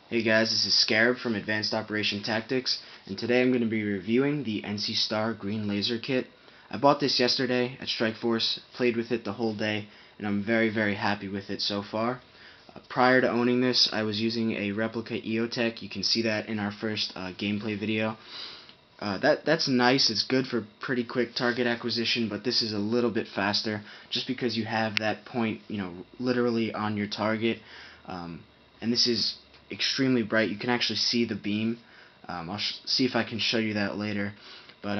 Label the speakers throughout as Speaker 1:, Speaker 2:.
Speaker 1: Hey guys, this is Scarab from AdvancedOpTactics, and today I'm going to be reviewing the NC Star Green Laser Kit. I bought this yesterday at Strikeforce, played with it the whole day, and I'm very happy with it so far. Prior to owning this, I was using a replica EOTech. You can see that in our first gameplay video. That's nice, it's good for pretty quick target acquisition, but this is a little bit faster, just because you have that point, literally on your target, and this is extremely bright. You can actually see the beam. I'll see if I can show you that later, but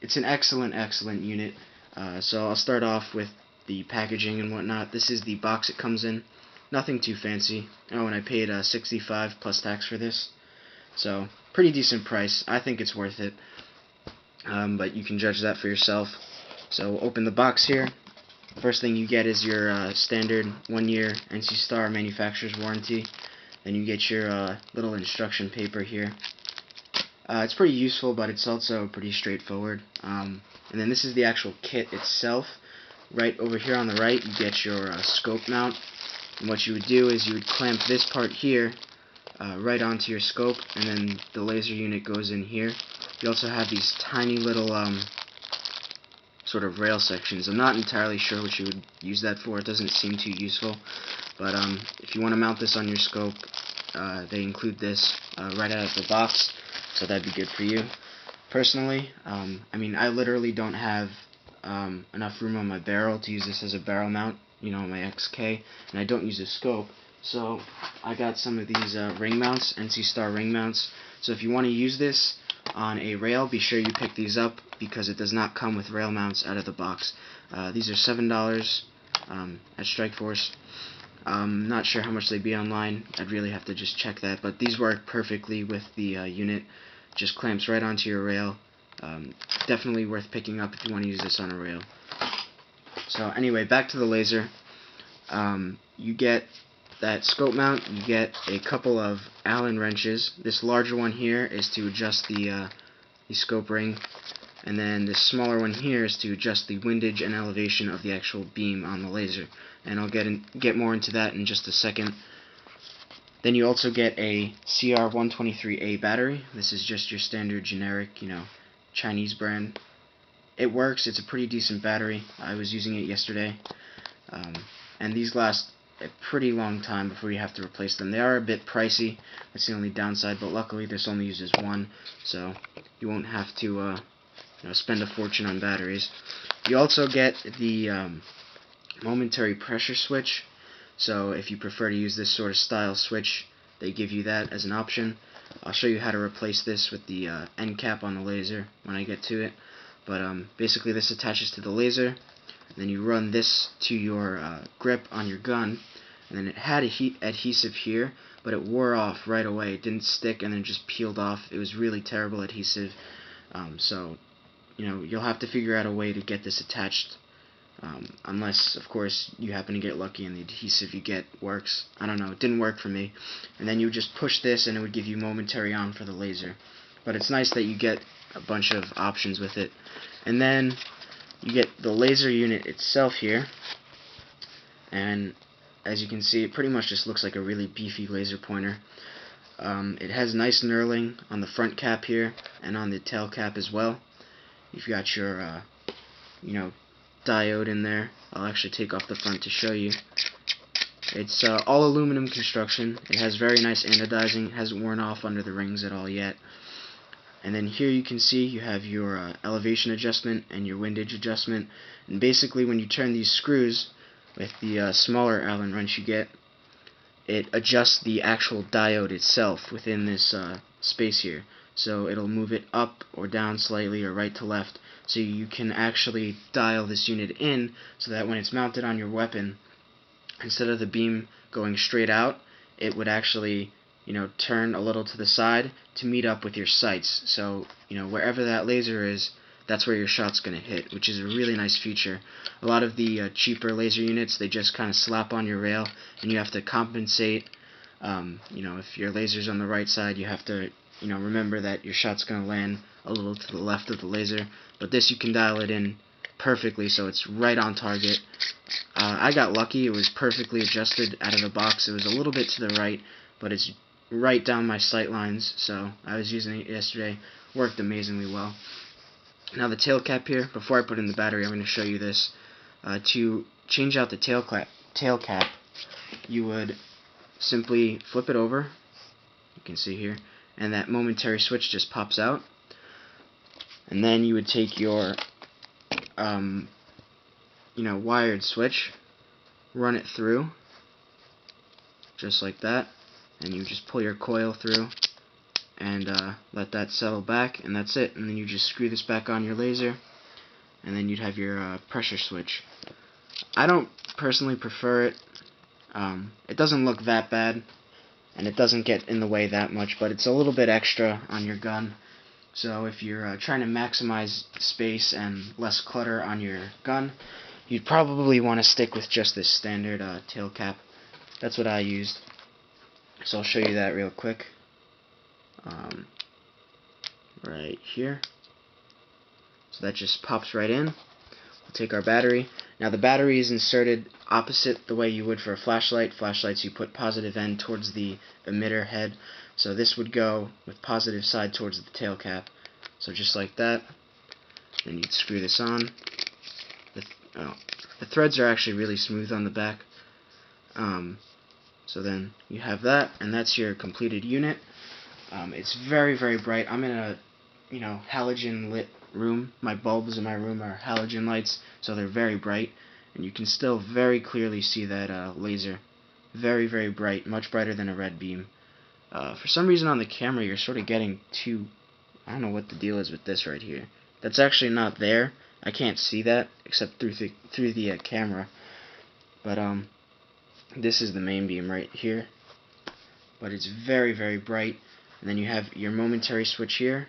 Speaker 1: it's an excellent unit. So I'll start off with the packaging and whatnot. This is the box it comes in. Nothing too fancy. Oh, and I paid $65 plus tax for this. So, pretty decent price. I think it's worth it. But you can judge that for yourself. So, open the box here. First thing you get is your standard 1-year NC Star manufacturer's warranty. Then you get your little instruction paper here. It's pretty useful, but it's also pretty straightforward. And then this is the actual kit itself. Right over here on the right, you get your scope mount. And what you would do is you would clamp this part here right onto your scope, and then the laser unit goes in here. You also have these tiny little sort of rail sections. I'm not entirely sure what you would use that for. It doesn't seem too useful, but if you want to mount this on your scope, they include this right out of the box, so that'd be good for you. Personally, I literally don't have enough room on my barrel to use this as a barrel mount, my XK, and I don't use a scope. So I got some of these ring mounts, NC Star ring mounts. So if you want to use this on a rail, be sure you pick these up, because it does not come with rail mounts out of the box. These are $7 at Strikeforce. Not sure how much they'd be online. I'd really have to just check that, but these work perfectly with the unit. Just clamps right onto your rail. Definitely worth picking up if you want to use this on a rail. So anyway, back to the laser. You get that scope mount, you get a couple of Allen wrenches. This larger one here is to adjust the scope ring, and then this smaller one here is to adjust the windage and elevation of the actual beam on the laser. And I'll get more into that in just a second. Then you also get a CR123A battery. This is just your standard generic, Chinese brand. It works. It's a pretty decent battery. I was using it yesterday, and these last a pretty long time before you have to replace them. They are a bit pricey. That's the only downside, but luckily this only uses one, so you won't have to spend a fortune on batteries. You also get the momentary pressure switch. So if you prefer to use this sort of style switch, they give you that as an option. I'll show you how to replace this with the end cap on the laser when I get to it. But basically this attaches to the laser. Then you run this to your grip on your gun, and then it had adhesive here, but it wore off right away. It didn't stick, and then just peeled off. It was really terrible adhesive. So you'll have to figure out a way to get this attached, unless of course you happen to get lucky and the adhesive you get works. I don't know, it didn't work for me. And then you would just push this and it would give you momentary on for the laser. But it's nice that you get a bunch of options with it. And then you get the laser unit itself here, and as you can see, it pretty much just looks like a really beefy laser pointer. It has nice knurling on the front cap here and on the tail cap as well. You've got your diode in there. I'll actually take off the front to show you. It's all aluminum construction. It has very nice anodizing. It hasn't worn off under the rings at all yet. And then here you can see you have your elevation adjustment and your windage adjustment. And basically when you turn these screws with the smaller Allen wrench you get, it adjusts the actual diode itself within this space here. So it'll move it up or down slightly or right to left. So you can actually dial this unit in so that when it's mounted on your weapon, instead of the beam going straight out, it would actually turn a little to the side to meet up with your sights. So, wherever that laser is, that's where your shot's going to hit, which is a really nice feature. A lot of the cheaper laser units, they just kind of slap on your rail, and you have to compensate. If your laser's on the right side, you have to, remember that your shot's going to land a little to the left of the laser. But this, you can dial it in perfectly, so it's right on target. I got lucky. It was perfectly adjusted out of the box. It was a little bit to the right, but it's right down my sight lines, so I was using it yesterday. Worked amazingly well. Now the tail cap here, before I put in the battery, I'm going to show you this. To change out the tail cap, you would simply flip it over, you can see here, and that momentary switch just pops out. And then you would take your wired switch, run it through, just like that, and you just pull your coil through and let that settle back, and that's it. And then you just screw this back on your laser, and then you'd have your pressure switch. I don't personally prefer it. It doesn't look that bad, and it doesn't get in the way that much, but it's a little bit extra on your gun. So if you're trying to maximize space and less clutter on your gun, you'd probably want to stick with just this standard tail cap. That's what I used. So I'll show you that real quick. Right here. So that just pops right in. We'll take our battery. Now the battery is inserted opposite the way you would for a flashlight. Flashlights, you put positive end towards the emitter head. So this would go with positive side towards the tail cap. So just like that. Then you'd screw this on. The threads are actually really smooth on the back. So then you have that, and that's your completed unit. It's very, very bright. I'm in a halogen lit room. My bulbs in my room are halogen lights, so they're very bright, and you can still very clearly see that laser. Very, very bright, much brighter than a red beam. For some reason on the camera you're sort of getting too, I don't know what the deal is with this right here. That's actually not there. I can't see that except through the camera. But this is the main beam right here. But it's very, very bright. And then you have your momentary switch here.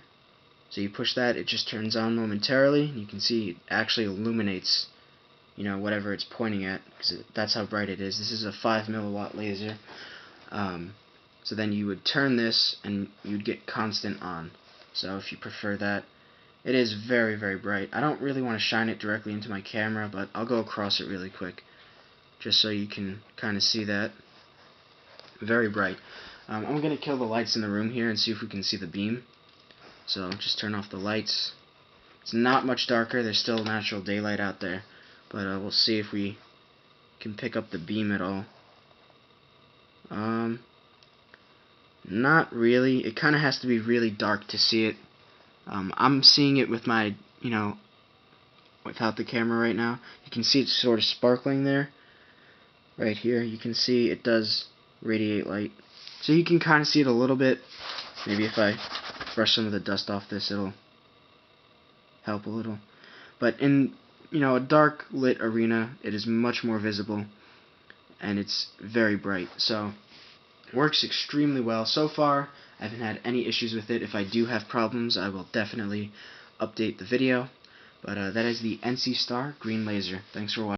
Speaker 1: So you push that, it just turns on momentarily. You can see it actually illuminates, whatever it's pointing at, because that's how bright it is. This is a 5 milliwatt laser. So then you would turn this, and you'd get constant on. So if you prefer that, it is very, very bright. I don't really want to shine it directly into my camera, but I'll go across it really quick, just so you can kind of see that. Very bright. I'm going to kill the lights in the room here and see if we can see the beam. So just turn off the lights. It's not much darker. There's still natural daylight out there. But we'll see if we can pick up the beam at all. Not really. It kind of has to be really dark to see it. I'm seeing it with my, without the camera right now. You can see it's sort of sparkling there. Right here. You can see it does radiate light. So you can kind of see it a little bit. Maybe if I brush some of the dust off this, it'll help a little. But in a dark lit arena, it is much more visible, and it's very bright. So it works extremely well. So far, I haven't had any issues with it. If I do have problems, I will definitely update the video. But that is the NC Star Green Laser. Thanks for watching.